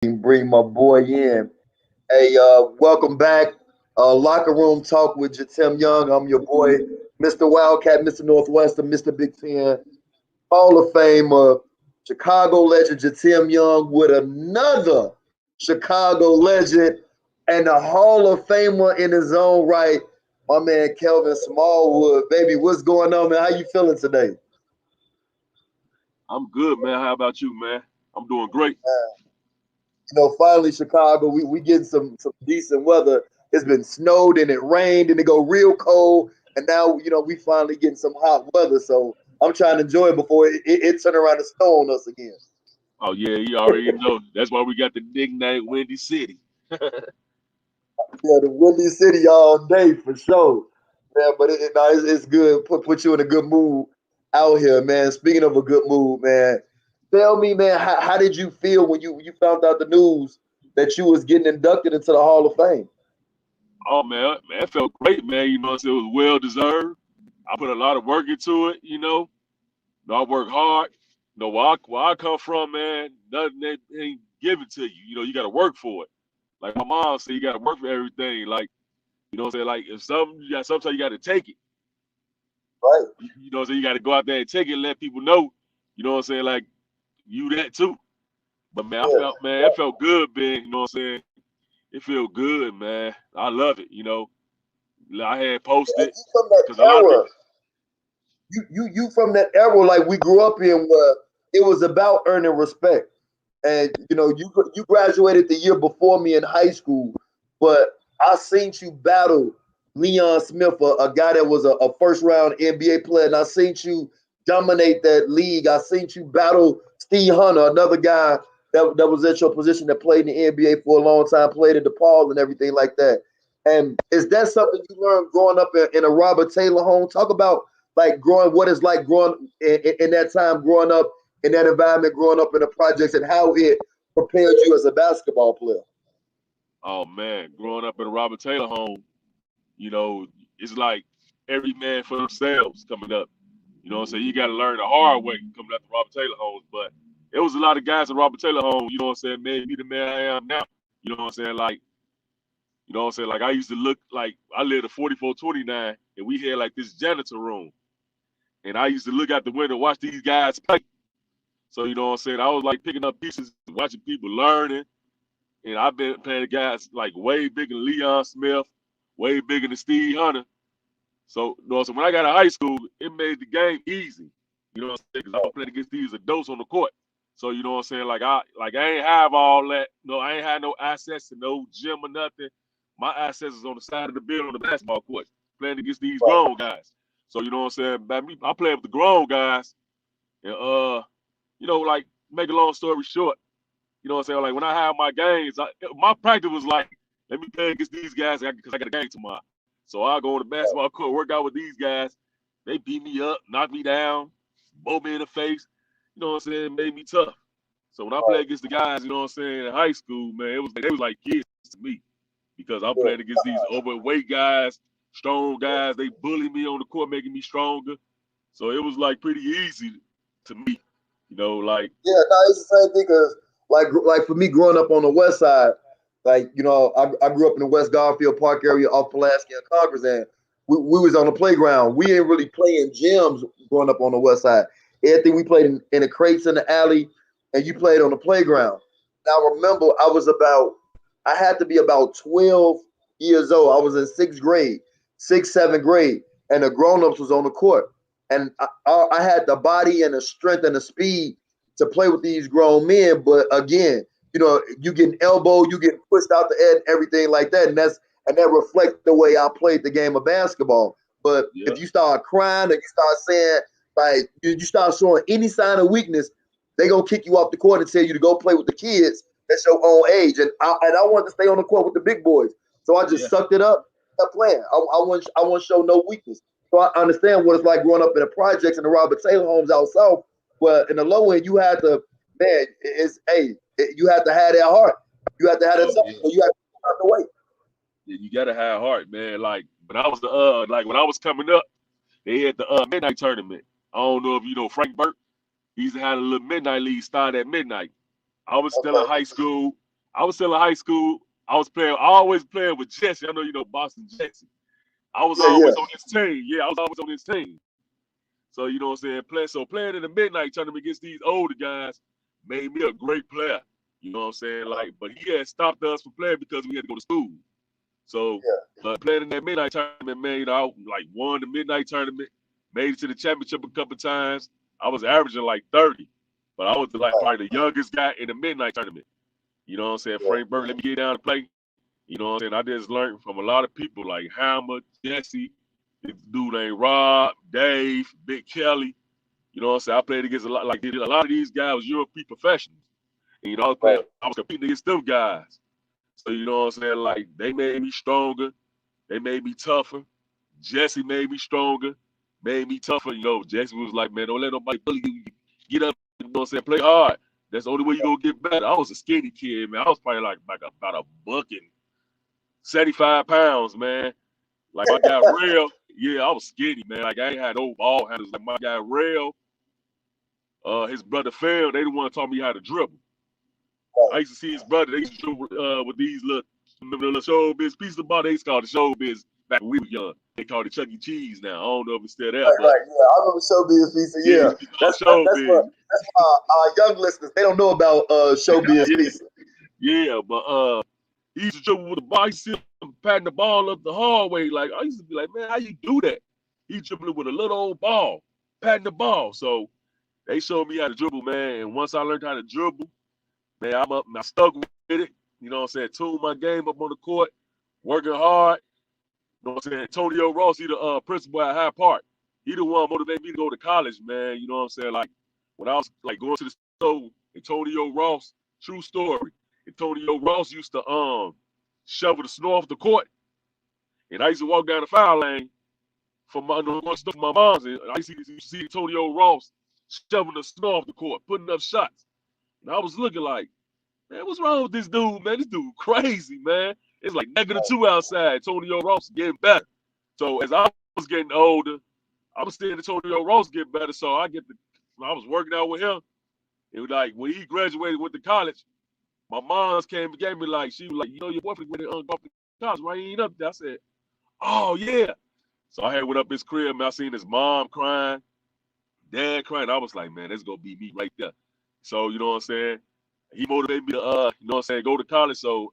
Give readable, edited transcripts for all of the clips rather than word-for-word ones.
Bring my boy in. Hey, welcome back. Locker room talk with Jitim Young. I'm your boy, Mr. Wildcat, Mr. Northwestern, Mr. Big Ten, Hall of Famer, Chicago legend Jitim Young with another Chicago legend and a Hall of Famer in his own right. My man Kelvin Smallwood, baby, what's going on, man? How you feeling today? I'm good, man. How about you, man? I'm doing great. Finally Chicago, we getting some decent weather. It's been snowed and it rained and it go real cold, and now we finally getting some hot weather. So I'm trying to enjoy it before it turn around and snow on us again. Oh yeah, you already know. That's why we got the nickname Windy City. Yeah, the Windy City all day for sure. Yeah, but it's good. Put you in a good mood out here, man. Speaking of a good mood, man, tell me, man, how did you feel when you found out the news that you was getting inducted into the Hall of Fame? Oh man, it felt great, man. It was well deserved. I put a lot of work into it. I work hard. Where I come from, man, nothing ain't given to you. You got to work for it. Like my mom said, you got to work for everything. Like what I'm saying. Like if sometimes you got to take it. Right. So you got to go out there and take it and let people know. What I'm saying. Like you that too. But man, Yeah. it felt good being, you know what I'm saying? It felt good, man. I love it, I had And posted you from that because a lot of era. people, You from that era like we grew up in where it was about earning respect. And you graduated the year before me in high school, but I seen you battle Leon Smith, a guy that was a first round NBA player, and I seen you dominate that league. I seen you battle Steve Hunter, another guy that was at your position that played in the NBA for a long time, played at DePaul and everything like that. And is that something you learned growing up in a Robert Taylor home? Talk about like what it's like growing in that time, growing up in that environment, growing up in the projects, and how it prepared you as a basketball player. oh man, growing up in a Robert Taylor home, you know, it's like every man for themselves coming up. So you got to learn the hard way coming up to Robert Taylor homes. But it was a lot of guys in Robert Taylor home, made me the man I am now. You know what I'm saying? Like, Like I used to look like I lived at 4429 and we had like this janitor room. And I used to look out the window and watch these guys play. So you know what I'm saying? I was like picking up pieces, watching people learning. And I've been playing guys like way bigger than Leon Smith, way bigger than Steve Hunter. So when I got to high school, it made the game easy. You know what I'm saying? Because I was playing against these adults on the court. So you know what I'm saying? Like I ain't have all that. No, I ain't had no access to no gym or nothing. My access is on the side of the building on the basketball court, playing against these Right. grown guys. So you know what I'm saying? By me, I play with the grown guys, and like make a long story short, you know what I'm saying? Like when I had my games, my practice was like, let me play against these guys because I got a game tomorrow. So I go on the basketball court, work out with these guys. They beat me up, knock me down, bow me in the face. You know what I'm saying? Made me tough. So when I play against the guys, you know what I'm saying, in high school, man, they was like kids to me because I'm Yeah. playing against these overweight guys, strong guys. They bully me on the court, making me stronger. So it was like pretty easy to me, like Yeah, no, it's the same thing. Cause like for me, growing up on the west side, I grew up in the West Garfield Park area off Pulaski and Congress, and we was on the playground. We didn't really play in gyms growing up on the west side. Everything we played in the crates in the alley, and you played on the playground. Now remember, I had to be about 12 years old. I was in sixth grade, sixth, seventh grade, and the grown-ups was on the court. And I had the body and the strength and the speed to play with these grown men. But again, you getting elbowed, you getting pushed out the end, everything like that. And that reflects the way I played the game of basketball. But yeah, if you start crying or you start saying, like, you start showing any sign of weakness, they gonna kick you off the court and tell you to go play with the kids that's your own age. And I wanted to stay on the court with the big boys. So I just yeah, sucked it up, kept playing. I want to show no weakness. So I understand what it's like growing up in the projects in the Robert Taylor homes out south. But in the low end, you had to, man, you had to have that heart. You had to have that oh something. yeah. You had to have the weight. Yeah, you gotta have heart, man. Like when I was coming up, they had the midnight tournament. I don't know if you know Frank Burke. He used to have a little midnight league start at midnight. I was still in Okay. high school. I was still in high school. I was always playing with Jesse. I know you know Boston Jesse. I was Yeah. always on this team. Yeah, I was always on this team. So you know what I'm saying? Playing in the midnight tournament against these older guys made me a great player. You know what I'm saying? Like, but he had stopped us from playing because we had to go to school. So playing in that midnight tournament, man, you know, I like won the midnight tournament, made it to the championship a couple times. I was averaging like 30, but I was like probably the youngest guy in the midnight tournament. You know what I'm saying? Frank Burke let me get down to play. You know what I'm saying? I just learned from a lot of people like Hammer, Jesse, this dude named Rob, Dave, Big Kelly. You know what I'm saying? I played against a lot of these guys was European professionals. And you know, I was competing against them guys. So you know what I'm saying? Like they made me stronger, they made me tougher. Jesse made me stronger, made me tougher. You know, Jesse was like, man, don't let nobody bully you. Get up, you know what I'm saying? Play hard. That's the only way you're gonna get better. I was a skinny kid, man. I was probably like about a buck and 75 pounds, man. Like my guy Rail, yeah, I was skinny, man. Like I ain't had no ball handles. Like my guy Rail, his brother Phil, they the one taught me how to dribble. I used to see his brother. They used to dribble with these little showbiz pieces of ball. They used to call it showbiz back when we were young. They called it Chuck E. Cheese now. I don't know if it's still there. Right. Yeah, I remember showbiz pizza. Yeah, that's our young listeners. They don't know about showbiz pizza. Yeah, but he used to dribble with the ball. He used to see him patting the ball up the hallway. Like I used to be like, man, how you do that? He dribbling with a little old ball, patting the ball. So they showed me how to dribble, man. And once I learned how to dribble, man, I stuck with it. You know what I'm saying? Tuned my game up on the court, working hard. You know what I'm saying? Antonio Ross, he the principal at Hyde Park. He the one motivated me to go to college, man. You know what I'm saying? Like when I was like going to the store, Antonio Ross, true story. Antonio Ross used to shovel the snow off the court, and I used to walk down the foul lane for my mom's. And I used to see Antonio Ross shoveling the snow off the court, putting up shots, and I was looking like, man, what's wrong with this dude, man? This dude crazy, man. It's like -2 outside. Antonio Ross getting better. So as I was getting older, I was seeing Antonio Ross get better. So I was working out with him. It was like when he graduated, went to college, my mom's came and gave me like, she was like, you know, your boyfriend went to college, why he ain't up there? I said, oh yeah. So I had went up his crib and I seen his mom crying, dad crying. I was like, man, that's gonna be me right there. So you know what I'm saying? He motivated me to you know what I'm saying, go to college. So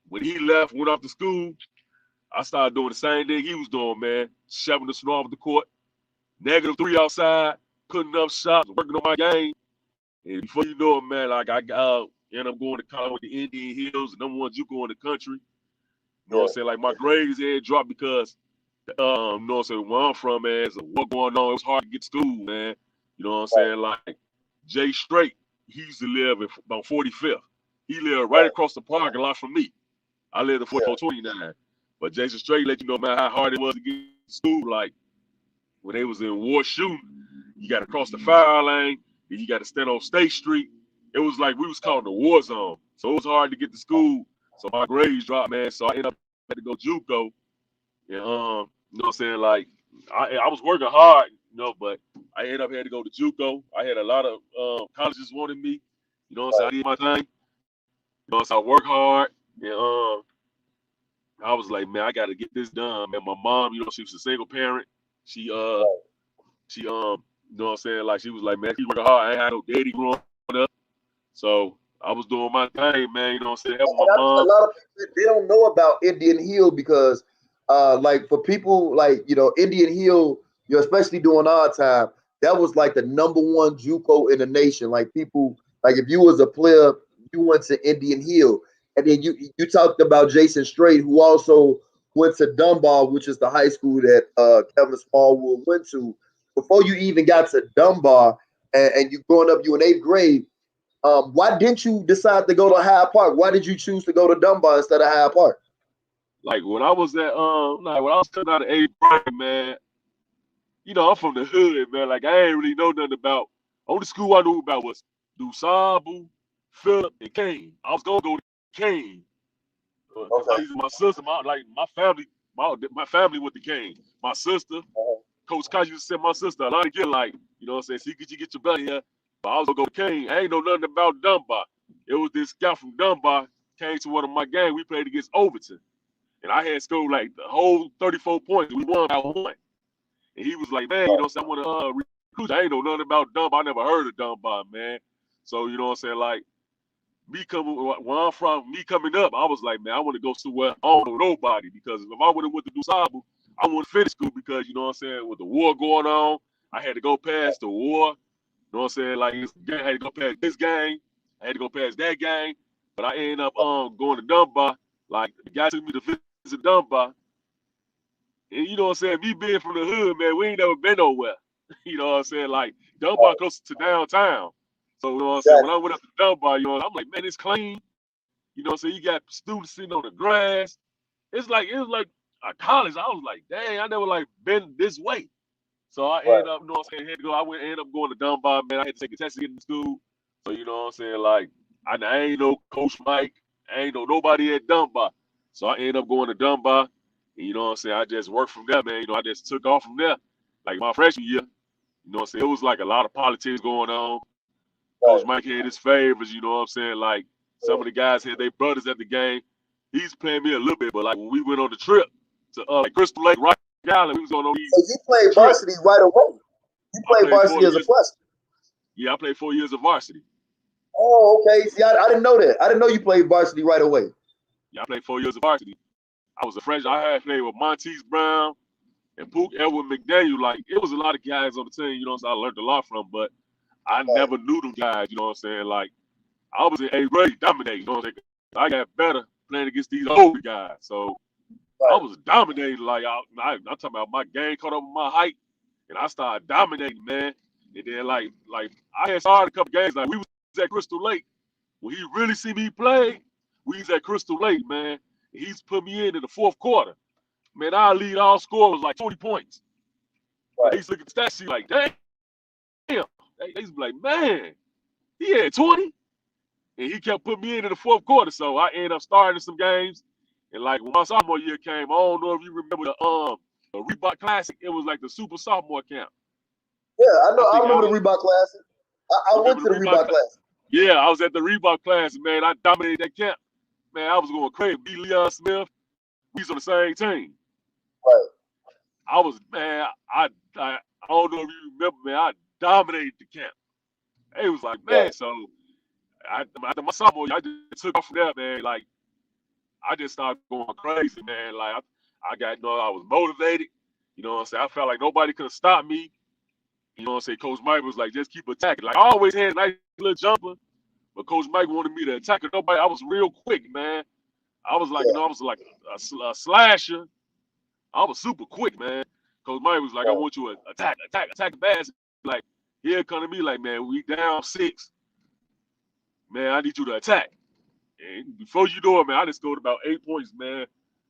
when he left, went off to school, I started doing the same thing he was doing, man. Shoving the snow off the court, -3 outside, putting up shots, working on my game. And before you know it, man, like I ended up going to college with the Indian Hills, and number one JUCO in the country. You know what I'm saying? Like my grades had dropped because, you know what I'm saying, where I'm from, man, there's a war going on. It was hard to get to school, man. You know what I'm saying? Like Jay Strait, he used to live about 45th. He lived right across the parking lot from me. I lived at 4429. But Jason Strait let you know, man, how hard it was to get to school. Like when they was in war shooting, you got to cross the fire lane, then you got to stand on State Street. It was like we was called the war zone. So it was hard to get to school. So my grades dropped, man. So I ended up having to go JUCO. And you know what I'm saying? Like I was working hard, you know, but I ended up having to go to JUCO. I had a lot of colleges wanted me. You know what I'm saying? I did my thing. You know, so I worked hard. And I was like, man, I got to get this done, man. My mom, you know, she was a single parent. She you know what I'm saying? Like she was like, man, keep working hard. I ain't had no daddy growing up. So I was doing my thing, man. You know what I'm saying? Helping my mom. A lot of people, they don't know about Indian Hill because, like for people like, you know, Indian Hill, you know, especially during our time, that was like the #1 JUCO in the nation. Like people, like if you was a player, you went to Indian Hill. And then you talked about Jason Strait, who also went to Dunbar, which is the high school that Kelvin Smallwood went to. Before you even got to Dunbar, and you growing up, you in 8th grade. Why didn't you decide to go to Hyde Park? Why did you choose to go to Dunbar instead of Hyde Park? Like when I was at like when I was coming out of 8th grade, man, you know, I'm from the hood, man. Like I ain't really know nothing about. Only school I knew about was Dusabu, Phillip, and Kane. I was gonna go to Kane. My sister, my family with the Kane. My sister, Coach Kai used to send my sister a lot of get like, you know what I'm saying? See, could you get your buddy here? But I was gonna go to Kane. I ain't know nothing about Dunbar. It was this guy from Dunbar came to one of my games. We played against Overton. And I had scored like the whole 34 points. We won by 1. And he was like, man, I want to recruit. I ain't know nothing about Dunbar. I never heard of Dunbar, man. So, like, me coming up, I was like, man, I want to go somewhere I don't know nobody. Because if I would have went to DuSable, I wouldn't finish school because, with the war going on, I had to go past the war. Like, I had to go past this game. I had to go past that game. But I ended up going to Dunbar. Like, the guy took me to visit Dunbar. And me being from the hood, man, we ain't never been nowhere. Like, Dunbar close to downtown. So, when I went up to Dunbar, I'm like, man, it's clean. You got students sitting on the grass. It was like a college. I was like, dang, I never like been this way. So I ended up, had to go. Ended up going to Dunbar, man. I had to take a test to get into school. So, like, I ain't no Coach Mike. I ain't know nobody at Dunbar. So I ended up going to Dunbar. And, I just worked from there, man. I just took off from there. Like my freshman year, it was like a lot of politics going on. Coach Mike had his favors, like some of the guys had their brothers at the game. He's playing me a little bit, but like when we went on the trip to like Crystal Lake, Rock Island, we was going on these. So you played varsity right away. You played varsity as a freshman. Yeah, I played 4 years of varsity. Oh, okay. See, I didn't know that. I didn't know you played varsity right away. Yeah, I played 4 years of varsity. I was a freshman. I had played with Montez Brown and Pook Edwin McDaniel. Like, it was a lot of guys on the team, so I learned a lot from, but I never knew them guys, Like, I was in 8th grade dominating, I got better playing against these older guys. So I was dominating. Like, I'm talking about my game caught up with my height, and I started dominating, man. And then, like I had started a couple games. Like, we was at Crystal Lake. When he really see me play, we was at Crystal Lake, man. He's put me in the fourth quarter. Man, our lead all score was like 20 points. Right. He's looking at the stat sheet like, damn. They was like, man, he had 20. And he kept putting me in the fourth quarter. So I ended up starting some games. And like when my sophomore year came, I don't know if you remember the Reebok Classic. It was like the super sophomore camp. Yeah, I know. I remember the Reebok Classic. I went to the Reebok Classic. Yeah, I was at the Reebok Classic, man. I dominated that camp. Man, I was going crazy. B. Leon Smith, we was on the same team. Right. I was, man, I don't know if you remember, man, I dominated the camp. It was like, man, right. So after my sophomore year, I just took off from there, man. Like, I just started going crazy, man. Like, I got, I was motivated. I felt like nobody could stop me. Coach Mike was like, just keep attacking. Like, I always had a nice little jumper. But Coach Mike wanted me to attack it. I was real quick, man. I was like, I was like a slasher. I was super quick, man. Coach Mike was like, I want you to attack the basket. Like, he'll come to me like, man, we down 6. Man, I need you to attack. And before you know it, man, I just scored about 8 points, man.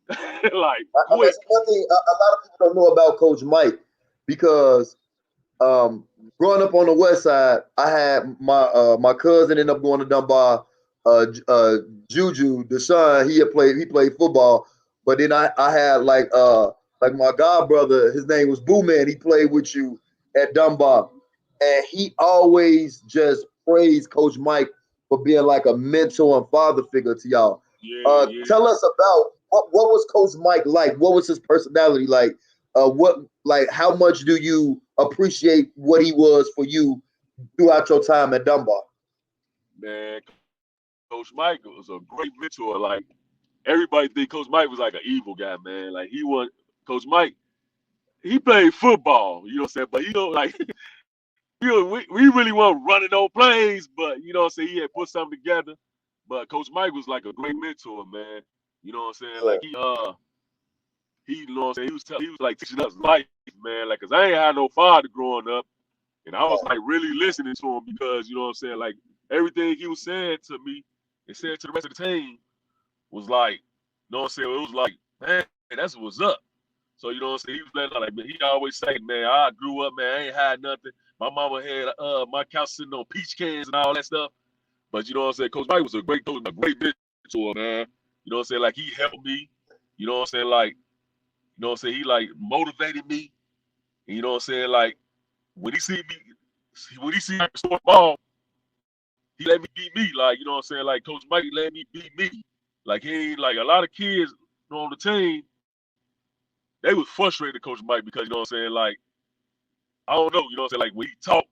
Like, quick. That's one thing a lot of people don't know about Coach Mike because growing up on the west side, I had my cousin ended up going to Dunbar. Juju Deshaun, he played football, but then I had like my god brother, his name was Boo Man. He played with you at Dunbar, and he always just praised Coach Mike for being like a mentor and father figure to y'all. Yeah. Tell us about what was Coach Mike like? What was his personality like? How much do you appreciate what he was for you throughout your time at Dunbar? Man, Coach Mike was a great mentor. Like, everybody think Coach Mike was like an evil guy, man. Like, Coach Mike, he played football, you know what I'm saying? But, like, we really weren't running no plays, but, you know what I'm saying? He had put something together. But Coach Mike was like a great mentor, man. You know what I'm saying? Yeah. Like, he, you know what I'm saying? He was like teaching us life, man. Like, cause I ain't had no father growing up, and I was like really listening to him because, you know what I'm saying? Like, everything he was saying to me and saying to the rest of the team was like, you know what I'm saying? It was like, man, that's what's up. So, you know what I'm saying? He was like, he always say, man, I grew up, man, I ain't had nothing. My mama had my couch sitting on peach cans and all that stuff. But you know what I'm saying? Coach Mike was a great coach, a great mentor, man. You know what I'm saying? Like, he helped me. You know what I'm saying? Like, you know what I'm saying? He like motivated me. And you know what I'm saying? Like, when he see me score ball, he let me beat me. Like, you know what I'm saying? Like, Coach Mike let me beat me. Like he like a lot of kids on the team, they was frustrated with Coach Mike because you know what I'm saying, like I don't know, you know what I'm saying, like when he talk,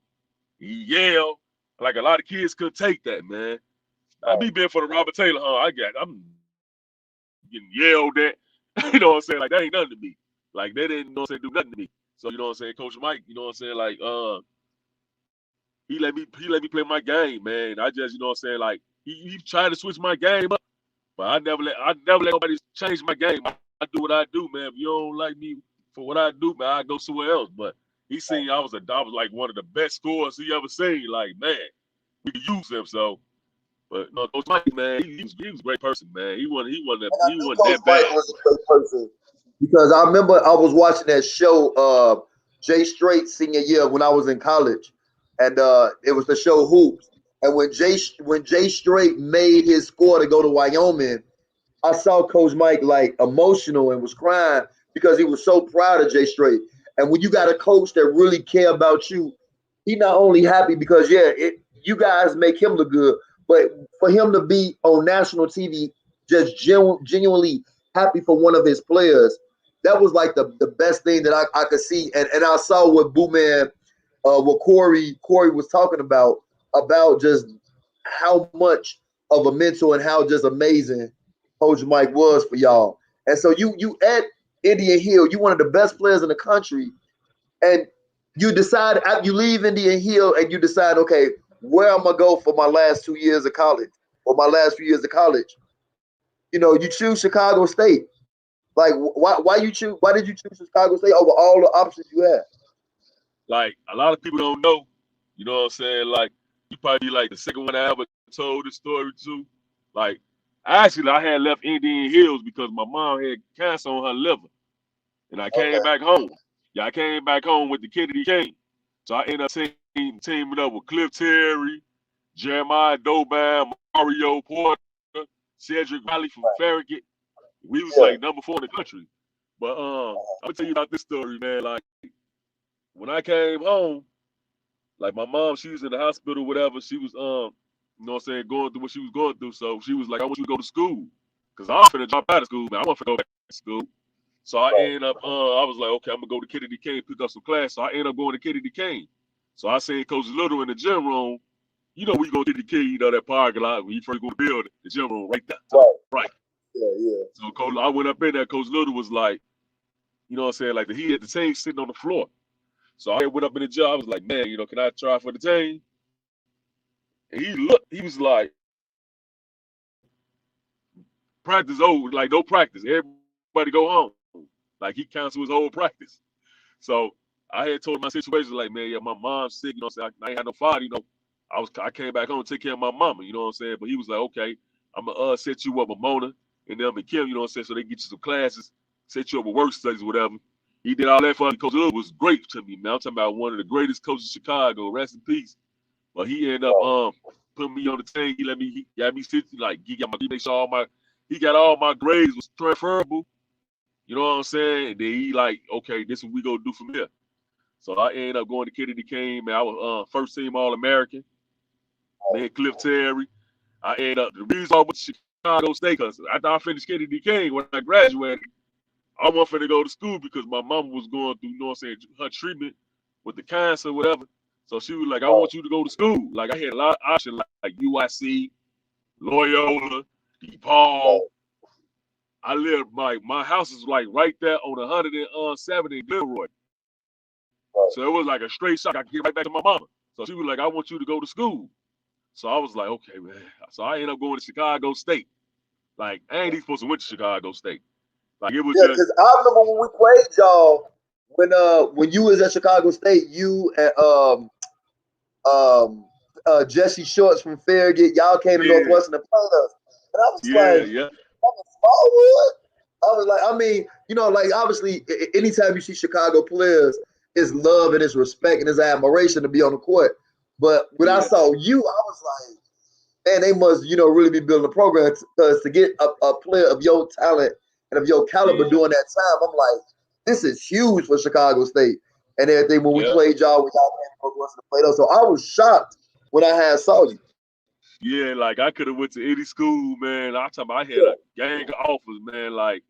he yell, like a lot of kids couldn't take that, man. I be being for the Robert Taylor, I'm getting yelled at, you know what I'm saying, like that ain't nothing to me. Like they didn't, you know what I'm saying, do nothing to me. So you know what I'm saying, Coach Mike, you know what I'm saying, like he let me play my game, man. I just, you know what I'm saying, like he tried to switch my game up, but I never let nobody change my game. I do what I do, man. If you don't like me for what I do, man, I go somewhere else. But he seen I was like one of the best scorers he ever seen. Like, man, we could use him. So, but no, Coach Mike, man, he was a great person, man. He wasn't And I knew Coach that bad. Mike was a great person because I remember I was watching that show, Jay Strait senior year when I was in college, and it was the show Hoops. And when Jay Strait made his score to go to Wyoming, I saw Coach Mike like emotional and was crying because he was so proud of Jay Strait. And when you got a coach that really care about you, he not only happy because you guys make him look good, but for him to be on national TV, just genuinely happy for one of his players, that was like the best thing that I could see. And I saw what Booman, what Corey was talking about just how much of a mentor and how just amazing Coach Mike was for y'all. And so you at Indian Hill, you one of the best players in the country, and you decide you leave Indian Hill and you decide, okay, where I'm gonna go for my last 2 years of college or my last few years of college. You know, you choose Chicago State. Like why did you choose Chicago State over all the options you had? Like a lot of people don't know, you know what I'm saying? Like you probably be like the second one I ever told this story to. Like actually, I had left Indian Hills because my mom had cancer on her liver, and I came Okay. back home. Yeah, I came back home with the Kennedy King. So I ended up teaming up with Cliff Terry, Jeremiah Doban, Mario Porter, Cedric Riley from Farragut. We was Yeah. like number 4 in the country. But I'm gonna tell you about this story, man. Like when I came home, like my mom, she was in the hospital, whatever. She was you know what I'm saying, going through what she was going through. So she was like, I want you to go to school. Cause I'm finna drop out of school, man. I want to go back to school. So I ended up, I was like, okay, I'm gonna go to Kennedy King, pick up some class. So I ended up going to Kennedy King. So I seen Coach Little in the gym room. You know, we go to the King, you know, that parking lot when you first go to the building, the gym room right there to the right. Yeah. So I went up in there. Coach Little was like, you know what I'm saying, like he had the team sitting on the floor. So I went up in the gym. I was like, man, you know, can I try for the team? And he looked, he was like, practice over, like no practice. Everybody go home. Like he canceled his whole practice. So I had told him my situation, like, man, yeah, my mom's sick, you know what I'm saying? I ain't had no father, you know. I came back home to take care of my mama, you know what I'm saying? But he was like, okay, I'm gonna set you up with Mona and them and Kim, you know what I'm saying? So they get you some classes, set you up with work studies, whatever. He did all that for me. Coach Little was great to me, man. I'm talking about one of the greatest coaches in Chicago, rest in peace. But he ended up putting me on the team. He got me sit, like he make sure he got all my grades was transferable. You know what I'm saying? And then he like, okay, this is what we gonna do from here. So I ended up going to Kennedy King, man. I was first team All-American. Man, Cliff Terry. I ended up, the reason I went to Chicago State, because after I finished Kennedy King, when I graduated, I wanted to go to school because my mama was going through, you know what I'm saying, her treatment with the cancer, whatever. So she was like, I want you to go to school. Like, I had a lot of options, like UIC, Loyola, DePaul. I lived, like, my house is, like, right there on 107 in Gilroy. So it was like a straight shot. I could get right back to my mama. So she was like, I want you to go to school. So I was like, okay, man. So I ended up going to Chicago State. Like, I ain't even supposed to went to Chicago State. Like, it was Yeah, just. because I remember when we played y'all when you was at Chicago State, you and Jesse Shorts from Farragut, y'all came to Yeah, Northwestern to play us. And I was yeah, like, yeah. Smallwood? I was like, I mean, you know, like obviously anytime you see Chicago players, it's love and it's respect and it's admiration to be on the court. But when I Yeah, saw you, I was like, man, they must, you know, really be building a program because to get a player of your talent and of your caliber yeah, during that time, I'm like, this is huge for Chicago State and everything. When we yeah. played y'all, when y'all came to Northwestern to play us, so I was shocked when I had saw you. Yeah, like I could have went to any school, man. I talking about I had Yeah. a gang of offers, man, like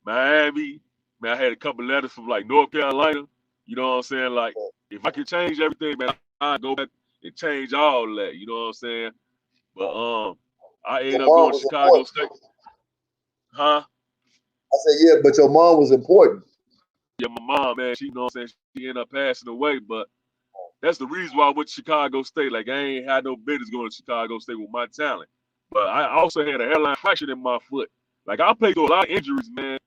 Miami. Man, I had a couple letters from like North Carolina. You know what I'm saying? Like, if I could change everything, man, I'd go back and change all that. You know what I'm saying? But I Your ended up mom going to was Chicago important. State. Huh? I said, yeah, but your mom was important. Yeah, my mom, man, she, you know what I'm saying? She ended up passing away, but that's the reason why I went to Chicago State. Like, I ain't had no business going to Chicago State with my talent. But I also had a hairline fracture in my foot. Like, I played through a lot of injuries, man.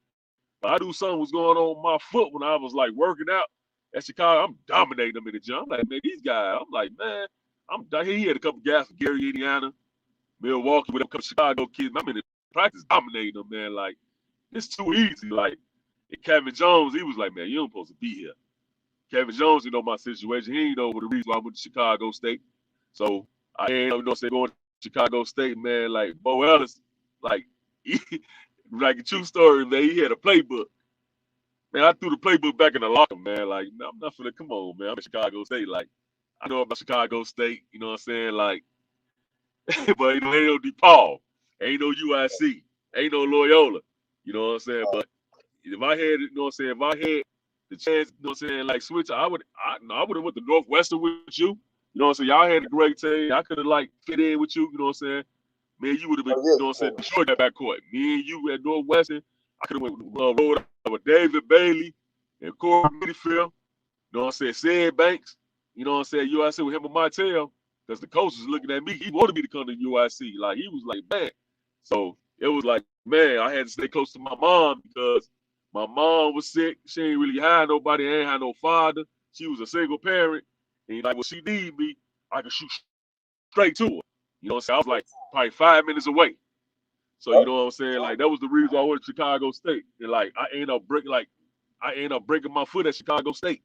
But I knew something was going on with my foot when I was, like, working out at Chicago. I'm dominating them in the gym. I'm like, man, these guys, I'm like, man, he had a couple guys from Gary, Indiana, Milwaukee, with a couple Chicago kids. I'm in the practice dominating them, man. Like, it's too easy. Like, and Kevin Jones, he was like, man, you don't supposed to be here. Kevin Jones, you know my situation. He ain't know the reason why I went to Chicago State. So I ain't you know going to Chicago State, man. Like Bo Ellis, like like a true story, man. He had a playbook. Man, I threw the playbook back in the locker, man. Like, man, I'm not finna come on, man. I'm at Chicago State. Like, I know about Chicago State, you know what I'm saying? Like, but you know, ain't no DePaul, ain't no UIC, ain't no Loyola. You know what I'm saying? But if I had, you know what I'm saying, if I had the chance, you know what I'm saying, like switch, I would have went to Northwestern with you. You know what I'm saying? Y'all had a great team. I could have like fit in with you, you know what I'm saying? Man, you would have been, Oh, you know what I'm saying, destroyed that backcourt. Me and you at Northwestern, I could have went rolled up with David Bailey and Corey Midfield, you know what I'm saying, Sid Banks, you know what I'm saying, UIC with him and Martell, because the coach was looking at me. He wanted me to come to UIC. Like, he was like, man. So it was like, man, I had to stay close to my mom because my mom was sick. She ain't really had nobody. Ain't had no father. She was a single parent. And like, when she need me, I could shoot straight to her. You know what I'm saying? I was like probably 5 minutes away. So you know what I'm saying? Like, that was the reason why I went to Chicago State. And like I ended up breaking my foot at Chicago State.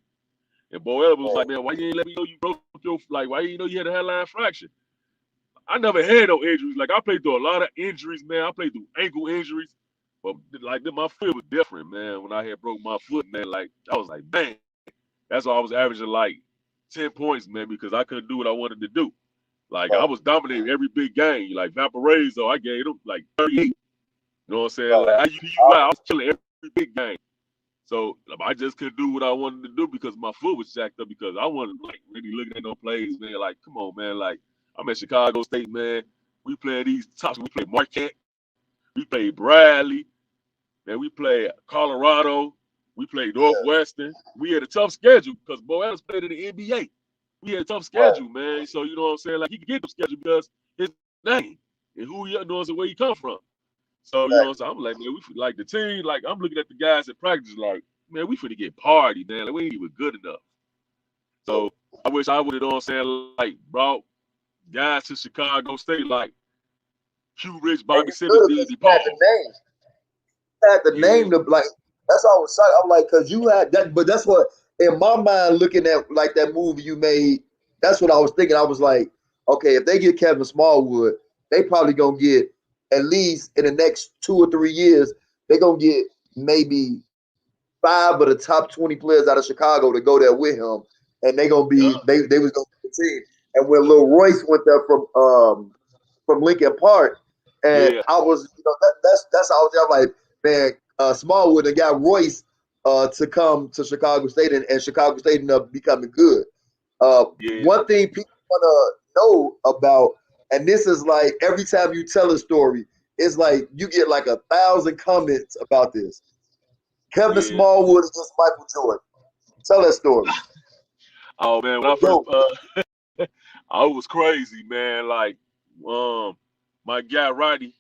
And Bo Ellis was like, man, why you ain't let me know you broke your, like, why you ain't know you had a hairline fracture? I never had no injuries. Like, I played through a lot of injuries, man. I played through ankle injuries. But like, my foot was different, man. When I had broke my foot, man, like, I was like, man. That's why I was averaging like 10 points, man, because I couldn't do what I wanted to do. Like, I was dominating every big game. Like Valparaiso, I gave them like 38. You know what I'm saying? Like, I was killing every big game. So I just couldn't do what I wanted to do because my foot was jacked up because I wasn't like really looking at no plays, man. Like, come on, man. Like, I'm at Chicago State, man. We play these tops. We play Marquette. We play Bradley. Man, we play Colorado. We played Northwestern. We had a tough schedule because Bo Ellis played in the NBA. We had a tough schedule, man. So, you know what I'm saying? Like, he could get the schedule because his name and who he knows and where he come from. So, you know what I'm saying? I'm like, man, we like the team. Like, I'm looking at the guys at practice like, man, we finna get party, man. Like, we ain't even good enough. So, I wish I would have, you know what I'm saying, like, brought guys to Chicago State like Q Rich, Bobby Simmons, did DePaul. Had the name to like. That's all I was saying. I'm like, cause you had that, but that's what in my mind, looking at like that movie you made. That's what I was thinking. I was like, okay, if they get Kelvin Smallwood, they probably gonna get at least in the next 2 or 3 years, they gonna get maybe 5 of the top 20 players out of Chicago to go there with him, and they gonna be they was gonna be the team. And when Lil Royce went there from Lincoln Park, and Yeah, I was, that's how I was there. I'm like, man, Smallwood and got Royce to come to Chicago State, and Chicago State ended up becoming good. yeah, One thing people want to know about, and this is like every time you tell a story, it's like you get like 1,000 comments about this. Kevin yeah. Smallwood against Michael Jordan. Tell that story. Oh, man, when I first, Yo, I was crazy, man. Like, my guy Roddy,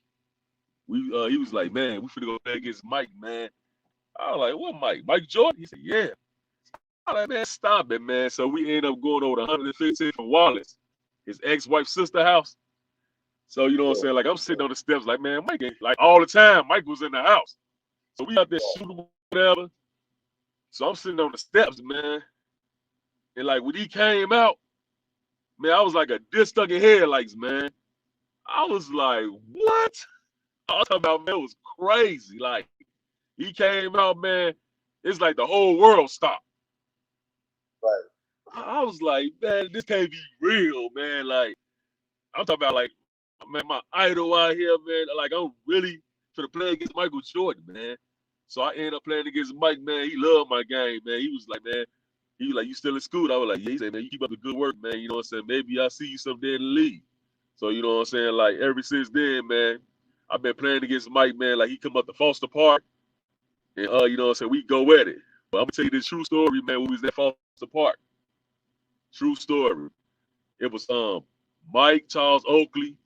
he was like, man, we finna go play against Mike, man. I was like, what Mike? Mike Jordan? He said, yeah. I was like, man, stop it, man. So we ended up going over 115 from Wallace, his ex-wife's sister house. So, you know what I'm saying? Like, I'm sitting on the steps, like, man, Mike ain't, like, all the time, Mike was in the house. So we out there shooting whatever. So I'm sitting on the steps, man. And, like, when he came out, man, I was like a disc stuck in headlights, man. I was like, what? I was talking about, man, it was crazy. Like, he came out, man, it's like the whole world stopped. right. I was like, man, this can't be real, man. Like, I'm talking about, like, my idol out here, man. Like, I'm really trying to play against Michael Jordan, man. So I ended up playing against Mike, man. He loved my game, man. He was like, man, he was like, you still in school? I was like, yeah. He said, man, you keep up the good work, man. You know what I'm saying? Maybe I'll see you someday in the league. So, you know what I'm saying? Like, ever since then, man, I've been playing against Mike, man. Like, he come up to Foster Park, and, you know what I'm saying? We go at it. But I'm going to tell you this true story, man, when we was at Foster Park. True story. It was Mike, Charles Oakley.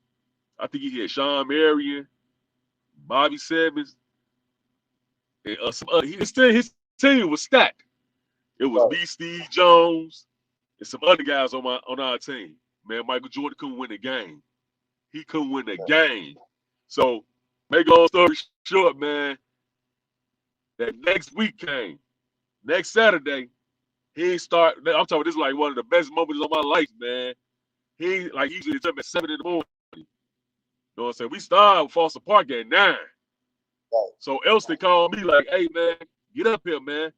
I think he had Sean Marion, Bobby Simmons, and some other. His team was stacked. It was me, Steve Jones, and some other guys on our team. Man, Michael Jordan couldn't win the game. He couldn't win the game. So, make a long story short, man, that next week came. Next Saturday, he start. I'm talking about this is like one of the best moments of my life, man. He usually gets up at 7 in the morning. You know what I'm saying? We started with Foster Park at 9. Right. So Elston called me like, hey, man, get up here, man.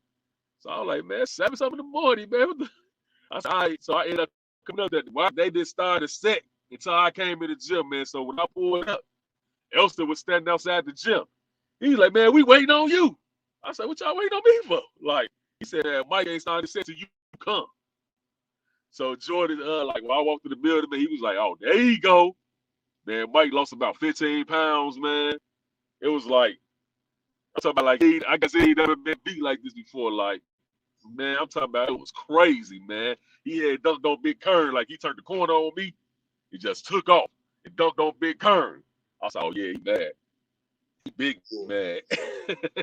So I was like, man, 7 something in the morning, man. I said, all right. So I ended up coming up there. Well, they didn't start the set until I came in the gym, man. So when I pulled up, Elston was standing outside the gym. He was like, man, we waiting on you. I said, what y'all waiting on me for? Like, he said, Mike ain't started the set till you come. So Jordan, like, when I walked through the building, man, he was like, oh, there you go. Man, Mike lost about 15 pounds, man. It was like, I'm talking about, like, I guess he never been beat like this before. Like, man, I'm talking about, it was crazy, man. He had dunked on Big Kern. Like, he turned the corner on me. He just took off and dunked on Big Kern. I said, oh, yeah, he mad. He big mad.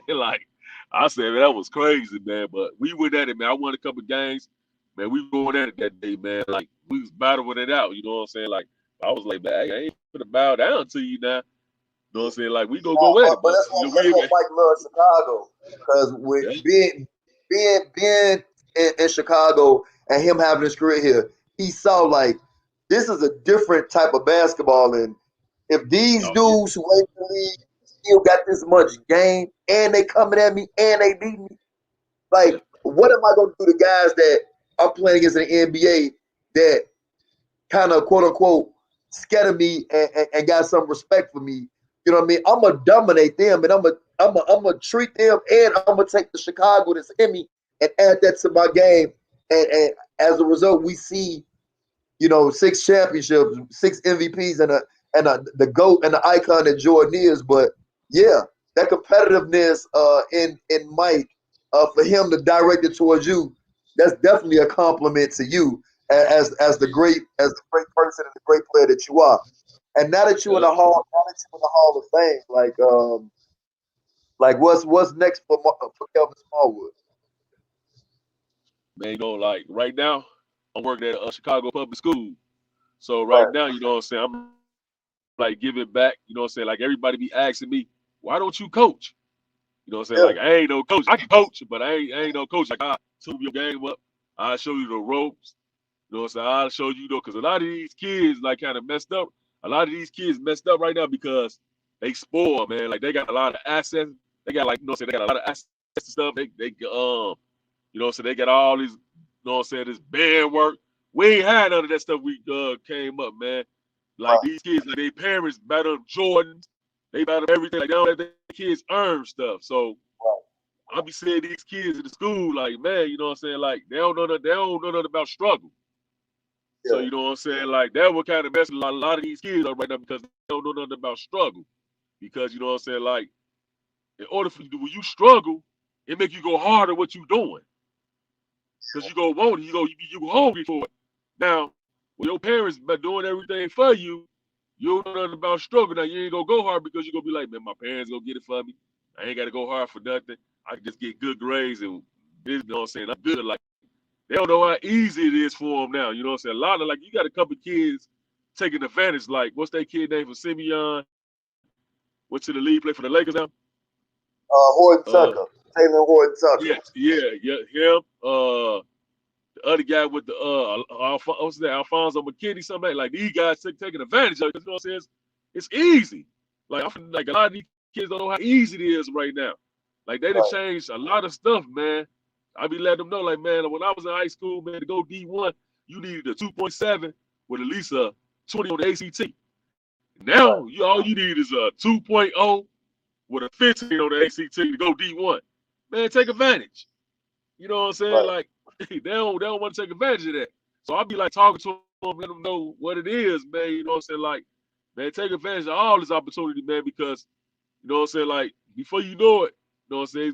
Like, I said, man, that was crazy, man. But we went at it, man. I won a couple games. Man, we were going at it that day, man. Like, we was battling it out, you know what I'm saying? Like, I was like, man, I ain't gonna bow down to you now. You know what I'm saying? Like, we gonna go at it. But that's what Mike loves Chicago. Because with being in Chicago and him having his career here, he saw, like, this is a different type of basketball. And if these dudes who ain't in the league still got this much game and they coming at me and they beat me, like, what am I going to do to guys that I'm playing against in the NBA that kind of, quote unquote, scared of me and got some respect for me? You know what I mean? I'm gonna dominate them, and I'm gonna treat them, and I'm gonna take the Chicago that's in me and add that to my game. And as a result, we see, 6 championships, 6 MVPs, and the GOAT and the icon that Jordan is. But yeah, that competitiveness in Mike, for him to direct it towards you, that's definitely a compliment to you as the great person and the great player that you are. And now that you're in the Hall of Fame, like what's next for Kelvin Smallwood? Man, like right now, I'm working at a Chicago public school. So right now, you know what I'm saying, I'm like giving back. You know what I'm saying? Like, everybody be asking me, why don't you coach? You know what I'm saying? Like, I ain't no coach. I can coach, but I ain't no coach. Like, I'll tune your game up. I'll show you the ropes. You know what I'm saying? I'll show you, because a lot of these kids, like, kind of messed up. A lot of these kids messed up right now because they spoiled, man. Like, they got a lot of assets. They got, like, they got a lot of assets and stuff. They you know what I'm saying? They got all these, you know what I'm saying, this band work. We ain't had none of that stuff. We came up, man. Like, these kids, like, their parents better them Jordans. They better everything. Like, they don't let their kids earn stuff. So I be seeing these kids in the school, like, man, you know what I'm saying? Like, they don't know nothing about struggle. Yeah. So, you know what I'm saying? Like, that would kind of mess a lot of these kids up right now because they don't know nothing about struggle. Because, you know what I'm saying? Like, in order for you, when you struggle, it make you go harder what you doing. Because you go want it, you hungry for it. Now, when your parents been doing everything for you, you don't know nothing about struggle. Now, you ain't going to go hard because you're going to be like, man, my parents going to get it for me. I ain't got to go hard for nothing. I can just get good grades and this, you know what I'm saying? I'm good. Like, they don't know how easy it is for them now. You know what I'm saying? A lot of, like, you got a couple kids taking advantage. Like, what's that kid name for Simeon? Went to the league, play for the Lakers now? Horton Tucker. Taylor Horton Tucker. Yeah, him. The other guy with the what's that? Alfonso McKinney, somebody like these guys taking advantage of it. You know what I'm saying? It's easy. Like, I feel like a lot of these kids don't know how easy it is right now. Like, they done changed a lot of stuff, man. I be letting them know, like, man, when I was in high school, man, to go D1, you needed a 2.7 with at least a 20 on the ACT. Now all you need is a 2.0 with a 15 on the ACT to go D1. Man, take advantage. You know what I'm saying? Right. Like they don't want to take advantage of that. So I'll be like talking to them, let them know what it is, man. You know what I'm saying? Like, man, take advantage of all this opportunity, man, because you know what I'm saying? Like, before you know it, you know what I'm saying,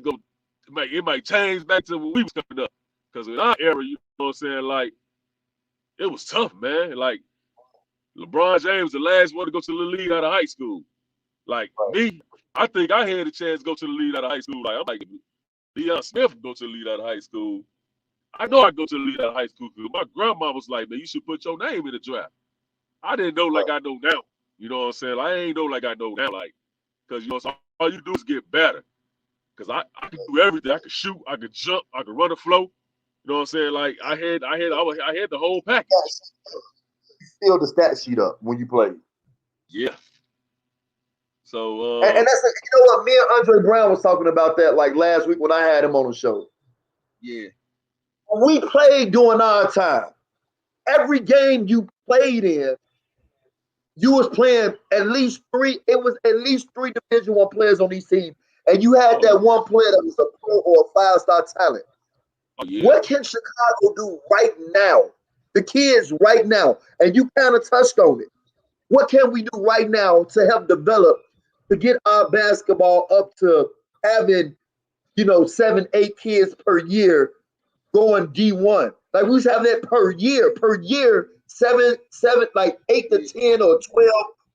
it might change back to when we was coming up. Because in our era, you know what I'm saying, like, it was tough, man. Like, LeBron James, the last one to go to the league out of high school. Like, Right. me, I think I had a chance to go to the league out of high school. Like, I'm like, Deion Smith go to the league out of high school. I know I go to the league out of high school because my grandma was like, man, you should put your name in the draft. I didn't know like Right. I know now. You know what I'm saying? Like, I ain't know like I know now. Like, because, you know, so all you do is get better. Because I could do everything. I could shoot. I could jump. I could run the flow. You know what I'm saying? Like, I had the whole package. You fill the stat sheet up when you play. Yeah. So, And that's you know what, me and Andre Brown was talking about that like last week when I had him on the show. yeah. We played during our time. Every game you played in, you was playing at least three. It was at least three Division One players on these teams, and you had Oh, that yeah. one player that was a pro or a 5-star talent. Oh, yeah. What can Chicago do right now? The kids right now, and you kind of touched on it. What can we do right now to help develop to get our basketball up to having 7, 8 kids per year going D1. Like we was having that per year, seven, like 8 to 10 or 12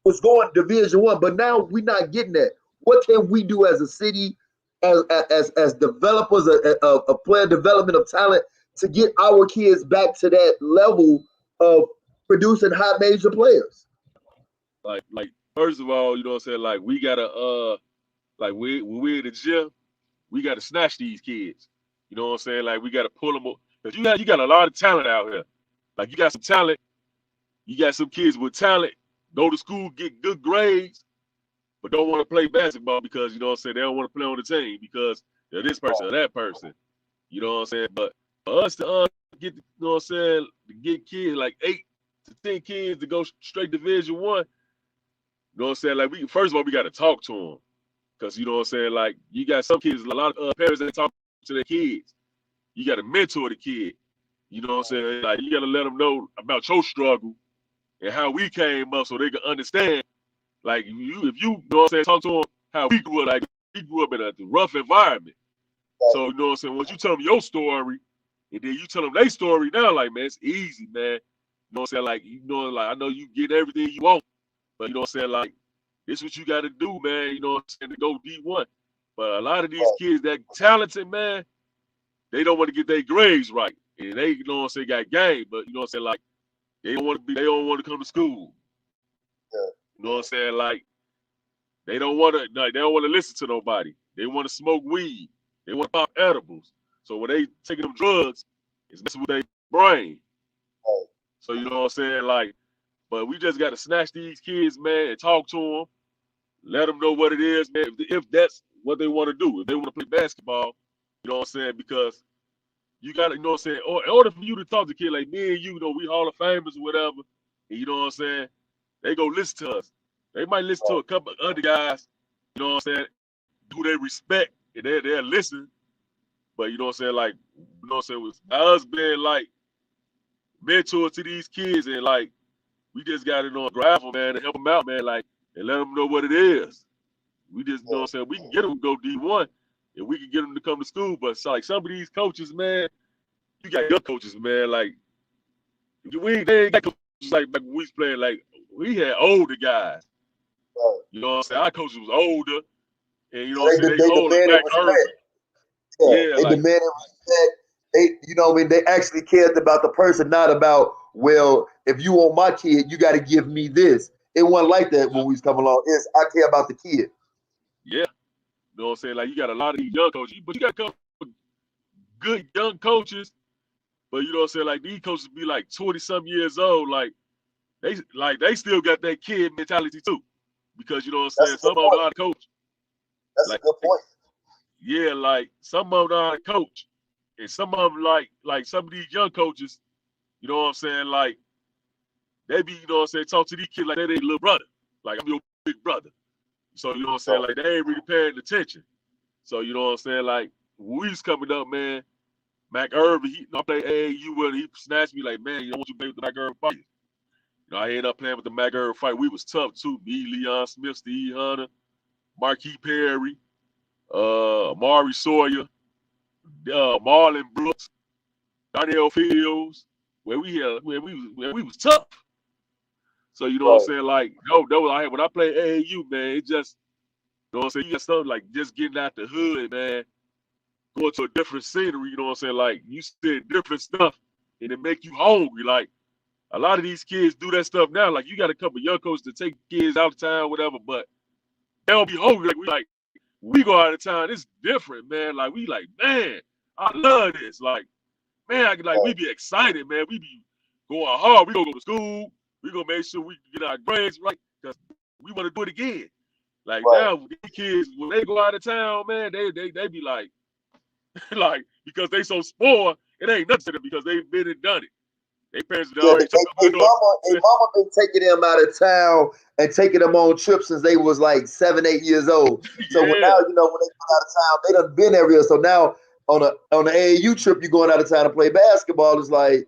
was going Division One. But now we're not getting that. What can we do as a city, as developers of player development of talent to get our kids back to that level of producing high major players? Like first of all, you know what I'm saying? Like, we gotta like when we're in the gym, we gotta snatch these kids. You know what I'm saying? Like, we gotta pull them up because you got a lot of talent out here. Like, you got some talent. You got some kids with talent. Go to school, get good grades, but don't want to play basketball because, you know what I'm saying, they don't want to play on the team because they're this person or that person. You know what I'm saying? But for us to get, you know what I'm saying, to get kids like 8 to 10 kids to go straight Division One, you know what I'm saying? Like, first of all, we got to talk to them because, you know what I'm saying, like, you got some kids, a lot of parents that talk to their kids. You got to mentor the kid. You know what I'm saying? Like, you got to let them know about your struggle and how we came up so they can understand. Like, if you know what I'm saying, talk to them how we grew up. Like, we grew up in a rough environment. So, you know what I'm saying, once you tell them your story, and then you tell them their story now, like, man, it's easy, man. You know what I'm saying? Like, like, I know you get everything you want, but you know what I'm saying? Like, this is what you got to do, man. You know what I'm saying? To go D1. But a lot of these kids that talented, man, they don't want to get their grades right. And they, you know what I'm saying, got game, but you know what I'm saying, like, they don't want to come to school. You know what I'm saying? Like, they don't want to listen to nobody. They want to smoke weed. They want to pop edibles. So when they taking them drugs, it's messing with their brain. So you know what I'm saying? Like, but we just got to snatch these kids, man, and talk to them. Let them know what it is, man. If that's what they want to do, if they want to play basketball, you know what I'm saying? Because you got to, you know what I'm saying? Or in order for you to talk to a kid like me and you know, we Hall of Famers or whatever, and you know what I'm saying? They go listen to us. They might listen to a couple of other guys, you know what I'm saying, who they respect, and they'll listen. But you know what I'm saying, like, you know what I'm saying, with us being like mentors to these kids, and like we just got to grab them, man, and help them out, man, like, and let them know what it is. We just, you know what I'm saying, we can get them to go D1, and we can get them to come to school. But it's like some of these coaches, man, you got young coaches, man, like they ain't got coaches like when we was playing, like we had older guys. You know what I'm saying? Our coaches was older, and you know what I'm saying, they older, demanded back urban. respect. Yeah, They like, demanded respect. They actually cared about the person, not about, well, if you want my kid, you got to give me this. It wasn't like that when we was coming along. It's I care about the kid. yeah. You know what I'm saying? Like, you got a lot of these young coaches, but you got a couple good young coaches, but you know what I'm saying? Like, these coaches be like 20-something years old, like they still got that kid mentality too. Because you know what I'm saying? Some of them know how to coach. That's Like, a good point. yeah, like some of them know how to coach. And some of them like some of these young coaches, you know what I'm saying? Like, they be, you know what I'm saying, talk to these kids like they're their little brother. like I'm your big brother. So you know what I'm saying? Like they ain't really paying attention. So you know what I'm saying? Like when we was coming up, man, Mac Irvin, I played AAU with him. He snatched me like, man, you don't want you to play with the Mac Irvin fight. You know, I ended up playing with the Mac Irvin fight. We was tough too. Me, Leon Smith, Steve Hunter, Marquis Perry, Amari Sawyer, Marlon Brooks, Darnell Fields. Where we was tough. So you know what I'm saying? Like, no, when I play AAU, man, it just, you know what I'm saying? You got something like just getting out the hood, man, going to a different scenery, you know what I'm saying? Like, you see different stuff, and it make you hungry. Like, a lot of these kids do that stuff now. Like, you got a couple of young coaches to take kids out of town, whatever, but they don't be hungry. Like, we go out of town, it's different, man. Like, we like, man, I love this. Like, man, we be excited, man. We be going hard. We gonna go to school. We gonna make sure we get our grades right because we want to do it again. Like now, these kids when they go out of town, man, they be like, like because they so spoiled, it ain't nothing to them because they've been and done it. They parents already took them. Mama been taking them out of town and taking them on trips since they was like 7, 8 years old. So when now, you know, when they go out of town, they done been everywhere. So now on the AAU trip, you going out of town to play basketball is like,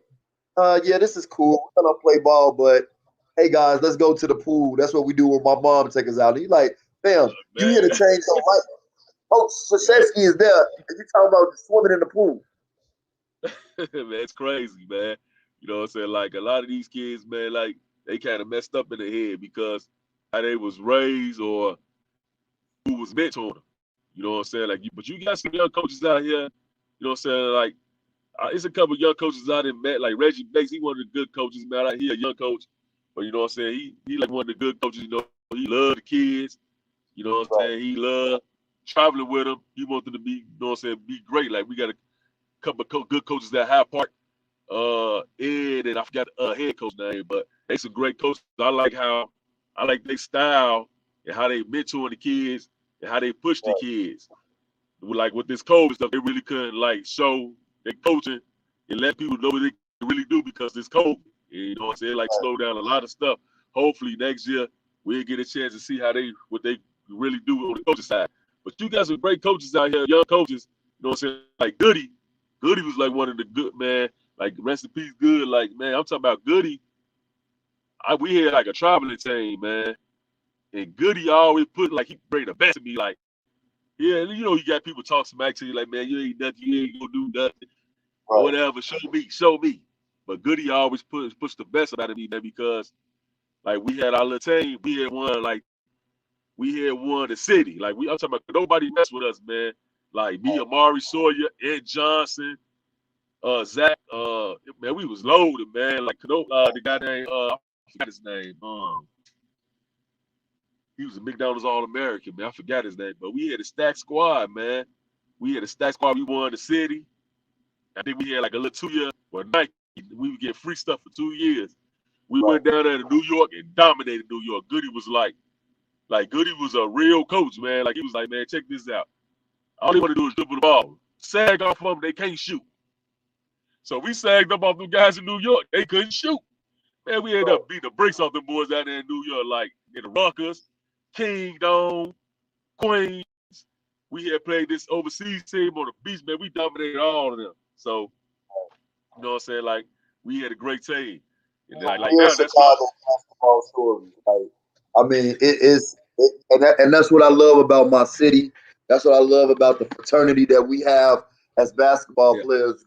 yeah, this is cool. We're gonna play ball, but hey guys, let's go to the pool. That's what we do when my mom takes us out. He's like, fam, you here to change your life. Oh, Shashevsky is there, and you talking about swimming in the pool. Man, it's crazy, man. You know what I'm saying? Like a lot of these kids, man, like they kind of messed up in the head because how they was raised or who was mentoring them. You know what I'm saying? Like, but you got some young coaches out here. You know what I'm saying? Like, it's a couple of young coaches I done met. Like Reggie Bates, he one of the good coaches, man. He a young coach, but you know what I'm saying? He like one of the good coaches. You know, he love the kids. You know what I'm saying? He love traveling with them. He wants them to be, you know what I'm saying, be great. Like we got a couple of good coaches that have part. Ed and I forgot the head coach name, but they some great coaches. I like their style and how they mentoring the kids and how they push the kids. Like with this COVID stuff, they really couldn't like show their coaching and let people know what they can really do because this COVID. You know what I'm saying? Like slow down a lot of stuff. Hopefully next year we'll get a chance to see what they really do on the coaching side. But you got some great coaches out here, young coaches. You know what I'm saying? Like Goody was like one of the good, man. Like rest in peace, Good. Like man, I'm talking about Goody. We had like a traveling team, man, and Goody always put like he bring the best of me. Like yeah, you know you got people talk smack to you like man, you ain't nothing, you ain't gonna do nothing, or whatever. Show me. But Goody always push the best out of me, man, because like we had our little team, we had won the city. Like I'm talking about nobody mess with us, man. Like me, Amari Sawyer, Ed Johnson. Zach, man, we was loaded, man. Like, the guy named, I forgot his name. He was a McDonald's All-American, man. I forgot his name, but we had a stacked squad, man. We had a stacked squad. We won the city. I think we had like a little 2 year or Nike. We would get free stuff for 2 years. We went down there to New York and dominated New York. Goody was Goody was a real coach, man. Like he was like, man, check this out. All they want to do is dribble the ball. Sag off of them, they can't shoot. So we sagged up off them guys in New York. They couldn't shoot. Man, we ended up beating the bricks off them boys out there in New York, like in the Ruckers, Kingdom, Queens. We had played this overseas team on the beach, man. We dominated all of them. So, you know what I'm saying? Like, we had a great team. And like now, that's Chicago basketball stories. Like, I mean, and that's what I love about my city. That's what I love about the fraternity that we have as basketball players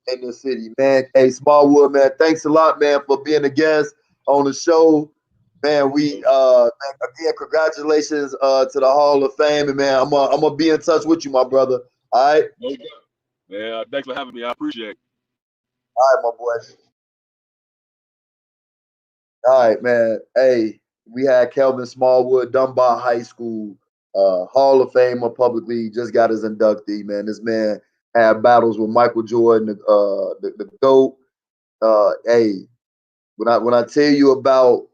in the city, man. Hey, Smallwood, man, thanks a lot, man, for being a guest on the show. Man, we again, congratulations to the Hall of Fame, and man, I'm gonna be in touch with you, my brother. All right. No doubt. Man, thanks for having me. I appreciate it. All right, my boy. All right, man. Hey, we had Kelvin Smallwood, Dunbar High School, Hall of Famer, publicly just got his inductee. Man, this man had battles with Michael Jordan, the GOAT. Hey, when I tell you about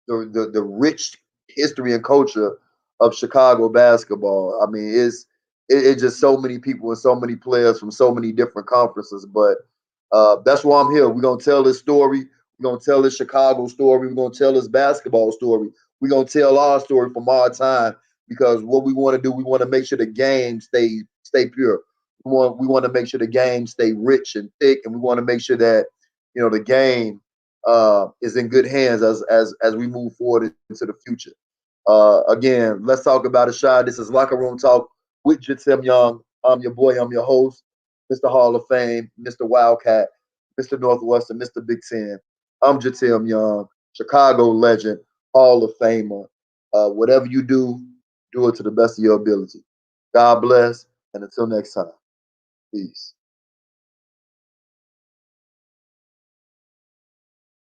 the rich history and culture of Chicago basketball, I mean, it's just so many people and so many players from so many different conferences. But that's why I'm here. We're gonna tell this story. We're gonna tell his Chicago story. We're gonna tell his basketball story. We're gonna tell our story from our time because what we want to do, we want to make sure the game stay pure. We want to make sure the game stay rich and thick, and we want to make sure that the game is in good hands as we move forward into the future. Again, let's talk about a shot. This is Locker Room Talk with Jitim Young. I'm your boy. I'm your host, Mr. Hall of Fame, Mr. Wildcat, Mr. Northwestern, Mr. Big Ten. I'm Jitim Young, Chicago legend, Hall of Famer. Whatever you do it to the best of your ability. God bless, and until next time, peace.